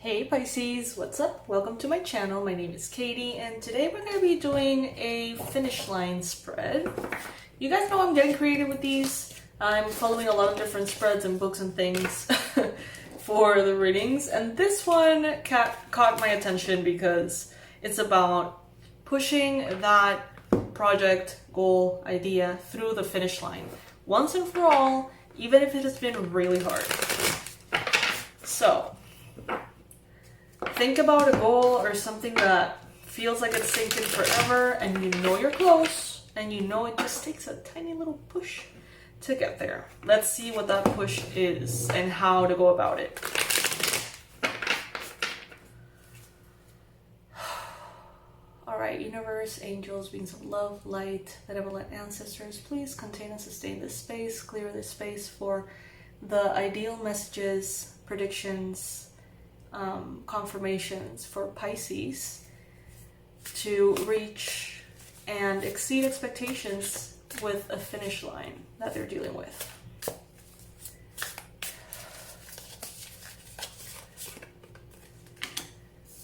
Hey Pisces, what's up? Welcome to my channel. My name is Katie and today we're going to be doing a finish line spread. You guys know I'm getting creative with these. I'm following a lot of different spreads and books and things for the readings, and this one caught my attention because it's about pushing that project, goal, idea through the finish line once and for all, even if it has been really hard. So think about a goal or something that feels like it's taken forever and you know you're close and you know it just takes a tiny little push to get there. Let's see what that push is and how to go about it. Alright, universe, angels, beings of love, light, benevolent ancestors, please contain and sustain this space, clear this space for the ideal messages, predictions, confirmations for Pisces to reach and exceed expectations with a finish line that they're dealing with.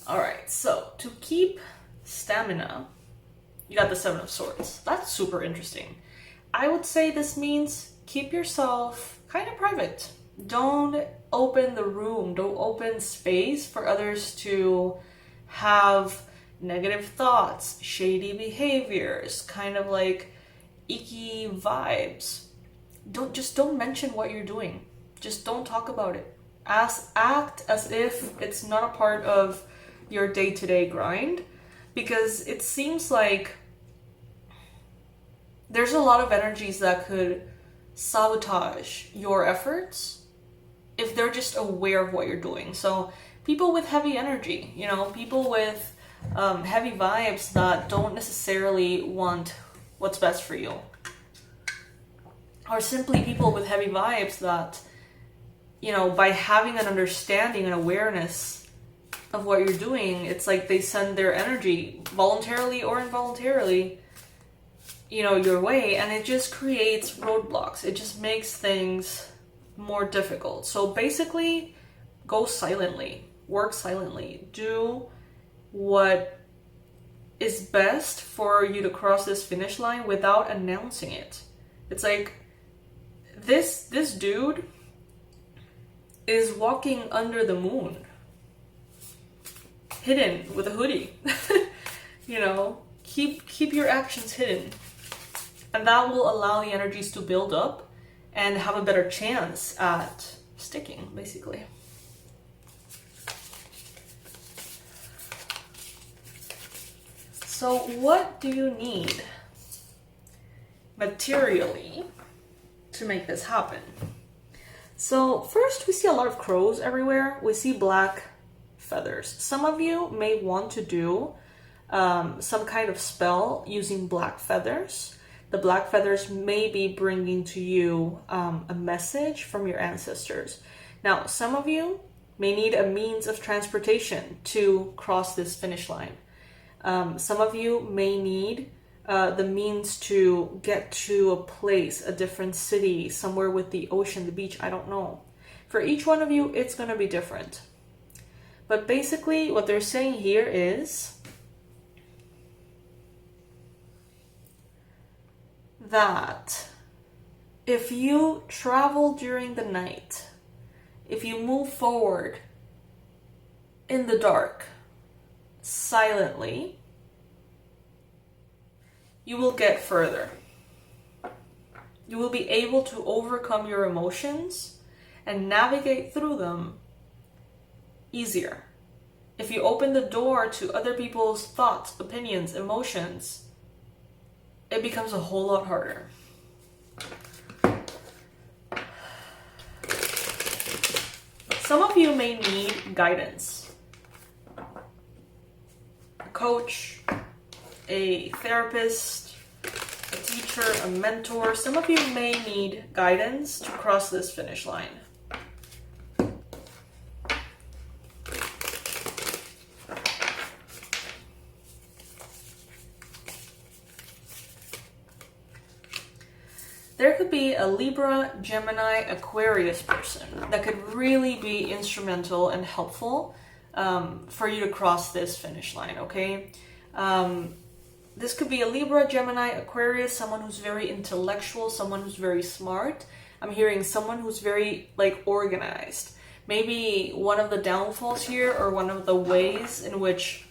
Alright, so to keep stamina, you got the Seven of Swords. That's super interesting. I would say this means keep yourself kind of private. Don't open the room, don't open space for others to have negative thoughts, shady behaviors, kind of like icky vibes. Don't mention what you're doing. Just don't talk about it. Act as if it's not a part of your day-to-day grind, because it seems like there's a lot of energies that could sabotage your efforts if they're just aware of what you're doing. So people with heavy energy, you know, people with heavy vibes that don't necessarily want what's best for you, or simply people with heavy vibes that, you know, by having an understanding and awareness of what you're doing, it's like they send their energy voluntarily or involuntarily, you know, your way, and it just creates roadblocks. It just makes things more difficult. So basically, go silently, work silently, do what is best for you to cross this finish line without announcing it. It's like this dude is walking under the moon, hidden with a hoodie. You know, keep your actions hidden, and that will allow the energies to build up and have a better chance at sticking, basically. So what do you need materially to make this happen? So first, we see a lot of crows everywhere. We see black feathers. Some of you may want to do some kind of spell using black feathers. The black feathers may be bringing to you a message from your ancestors. Now, some of you may need a means of transportation to cross this finish line. Some of you may need the means to get to a place, a different city, somewhere with the ocean, the beach, I don't know. For each one of you, it's going to be different. But basically, what they're saying here is that if you travel during the night, if you move forward in the dark, silently, you will get further. You will be able to overcome your emotions and navigate through them easier. If you open the door to other people's thoughts, opinions, emotions, it becomes a whole lot harder. Some of you may need guidance. A coach, a therapist, a teacher, a mentor. Some of you may need guidance to cross this finish line. There could be a Libra, Gemini, Aquarius person that could really be instrumental and helpful for you to cross this finish line, okay? This could be a Libra, Gemini, Aquarius, someone who's very intellectual, someone who's very smart. I'm hearing someone who's very like organized. Maybe one of the downfalls here, or one of the ways in which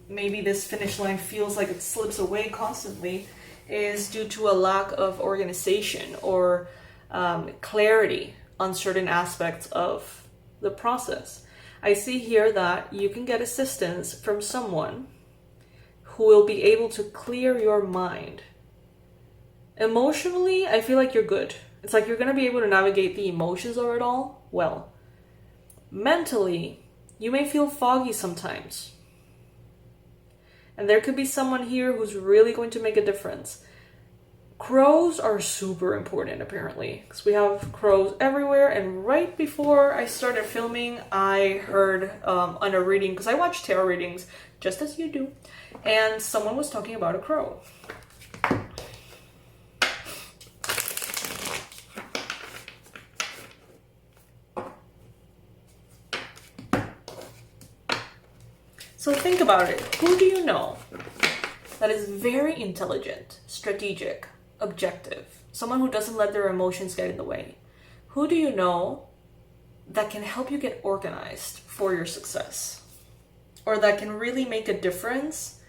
maybe this finish line feels like it slips away constantly, is due to a lack of organization or clarity on certain aspects of the process. I see here that you can get assistance from someone who will be able to clear your mind. Emotionally, I feel like you're good. It's like you're going to be able to navigate the emotions of it all well. Mentally, you may feel foggy sometimes. And there could be someone here who's really going to make a difference. Crows are super important, apparently, because we have crows everywhere. And right before I started filming, I heard on a reading, because I watch tarot readings, just as you do, and someone was talking about a crow. So think about it. Who do you know that is very intelligent, strategic, objective, someone who doesn't let their emotions get in the way? Who do you know that can help you get organized for your success? Or that can really make a difference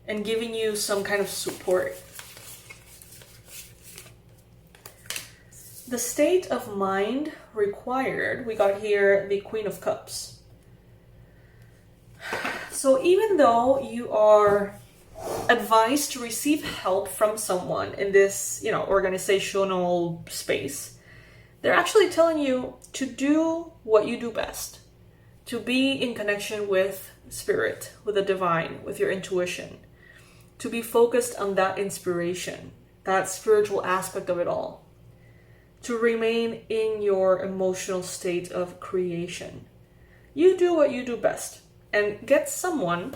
and giving you some kind of support? The state of mind required, we got here the Queen of Cups. So even though you are advised to receive help from someone in this, organizational space, they're actually telling you to do what you do best, to be in connection with spirit, with the divine, with your intuition, to be focused on that inspiration, that spiritual aspect of it all, to remain in your emotional state of creation. You do what you do best, and get someone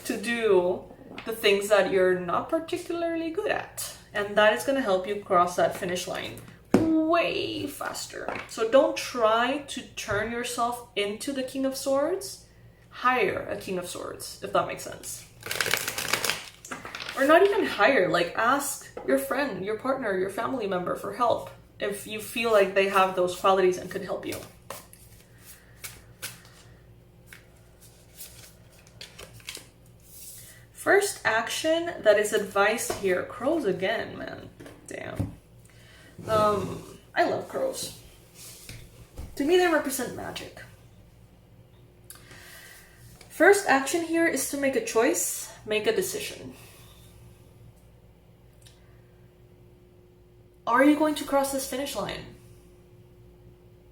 to do the things that you're not particularly good at. And that is going to help you cross that finish line way faster. So don't try to turn yourself into the King of Swords. Hire a King of Swords, if that makes sense. Or not even hire, like ask your friend, your partner, your family member for help if you feel like they have those qualities and could help you. First action that is advised here. Crows again, man. Damn. I love crows. To me, they represent magic. First action here is to make a choice, make a decision. Are you going to cross this finish line?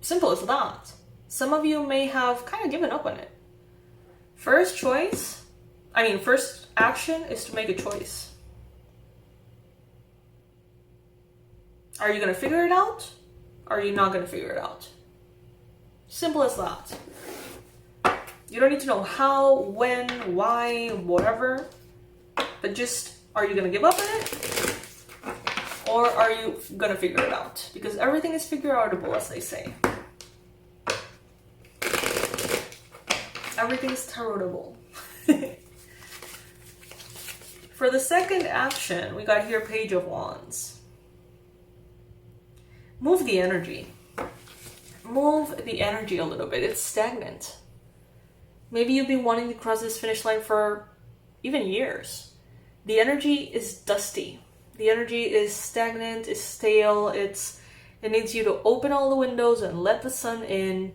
Simple as that. Some of you may have kind of given up on it. First action is to make a choice. Are you going to figure it out? Or are you not going to figure it out? Simple as that. You don't need to know how, when, why, whatever. But just, are you going to give up on it? Or are you going to figure it out? Because everything is figure-outable, as they say. Everything is tarotable. For the second action, we got here Page of Wands. Move the energy. Move the energy a little bit. It's stagnant. Maybe you've been wanting to cross this finish line for even years. The energy is dusty. The energy is stagnant, is stale. It needs you to open all the windows and let the sun in.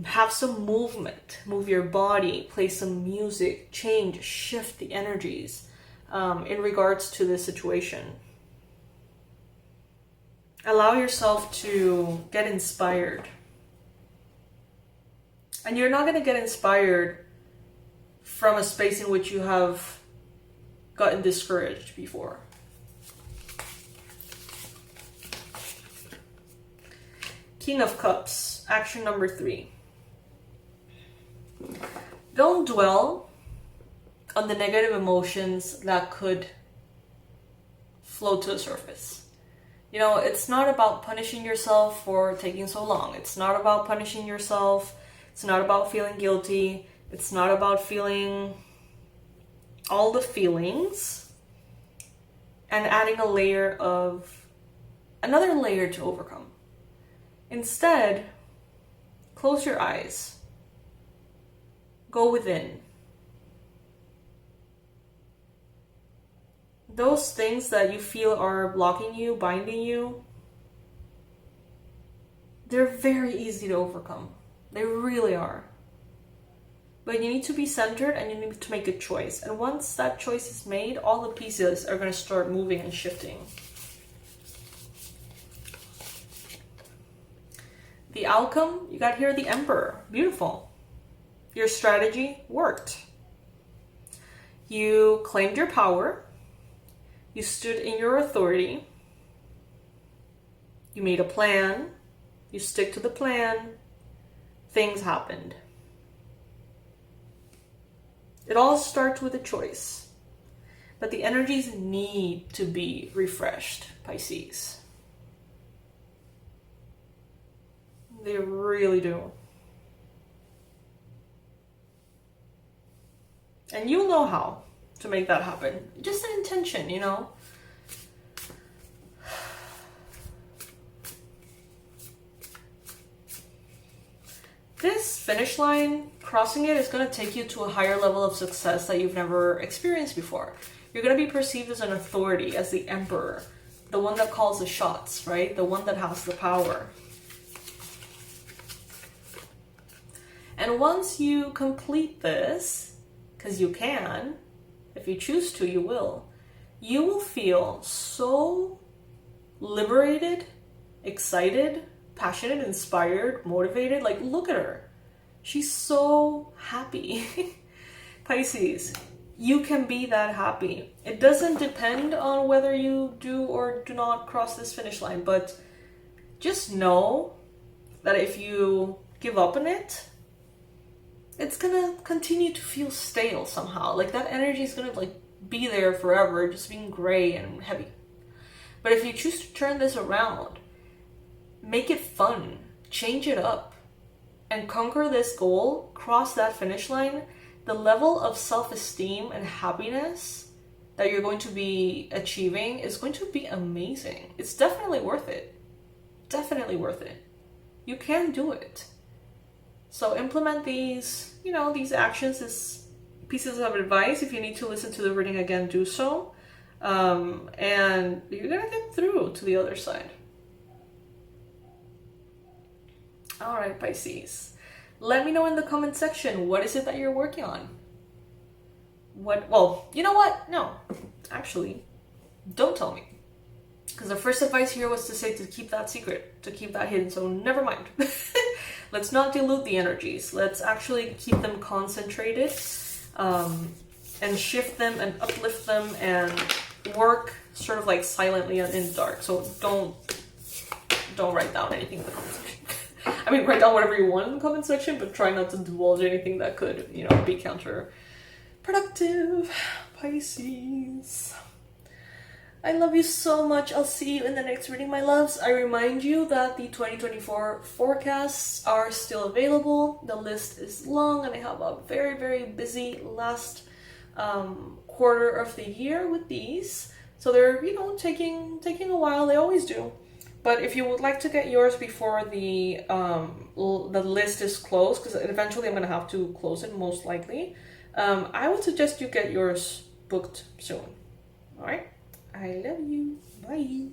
Have some movement. Move your body. Play some music. Change, shift the energies. In regards to this situation. Allow yourself to get inspired. And you're not going to get inspired from a space in which you have gotten discouraged before. King of Cups, action number 3. Don't dwell on the negative emotions that could float to the surface. It's not about punishing yourself for taking so long. It's not about punishing yourself It's not about feeling guilty. It's not about feeling all the feelings and adding another layer to overcome. Instead, close your eyes. Go within. Those things that you feel are blocking you, binding you, they're very easy to overcome. They really are. But you need to be centered and you need to make a choice. And once that choice is made, all the pieces are going to start moving and shifting. The outcome, you got here the Emperor. Beautiful. Your strategy worked. You claimed your power. You stood in your authority. You made a plan. You stick to the plan. Things happened. It all starts with a choice. But the energies need to be refreshed, Pisces. They really do. And you'll know how to make that happen. Just an intention, you know? This finish line, crossing it, is going to take you to a higher level of success that you've never experienced before. You're going to be perceived as an authority, as the Emperor, the one that calls the shots, right? The one that has the power. And once you complete this, because you can, if you choose to, you will feel so liberated, excited, passionate, inspired, motivated. Like, look at her. She's so happy. Pisces, you can be that happy. It doesn't depend on whether you do or do not cross this finish line, but just know that if you give up on it, it's gonna continue to feel stale somehow. Like, that energy is gonna like be there forever, just being gray and heavy. But if you choose to turn this around, make it fun, change it up, and conquer this goal, cross that finish line, the level of self-esteem and happiness that you're going to be achieving is going to be amazing. It's definitely worth it. Definitely worth it. You can do it. So implement these, you know, these actions, these pieces of advice. If you need to listen to the reading again, do so. And you're gonna get through to the other side. All right, Pisces. Let me know in the comment section, what is it that you're working on? Well, you know what? No, actually, don't tell me. Because the first advice here was to say to keep that secret, to keep that hidden, so never mind. Let's not dilute the energies. Let's actually keep them concentrated and shift them and uplift them and work sort of like silently and in the dark. So don't write down anything in the comment section. I mean, write down whatever you want in the comment section, but try not to divulge anything that could, you know, be counterproductive. Pisces, I love you so much. I'll see you in the next reading, my loves. I remind you that the 2024 forecasts are still available. The list is long and I have a very, very busy last quarter of the year with these. So they're, you know, taking a while. They always do. But if you would like to get yours before the list is closed, because eventually I'm going to have to close it most likely, I would suggest you get yours booked soon. All right? I love you. Bye.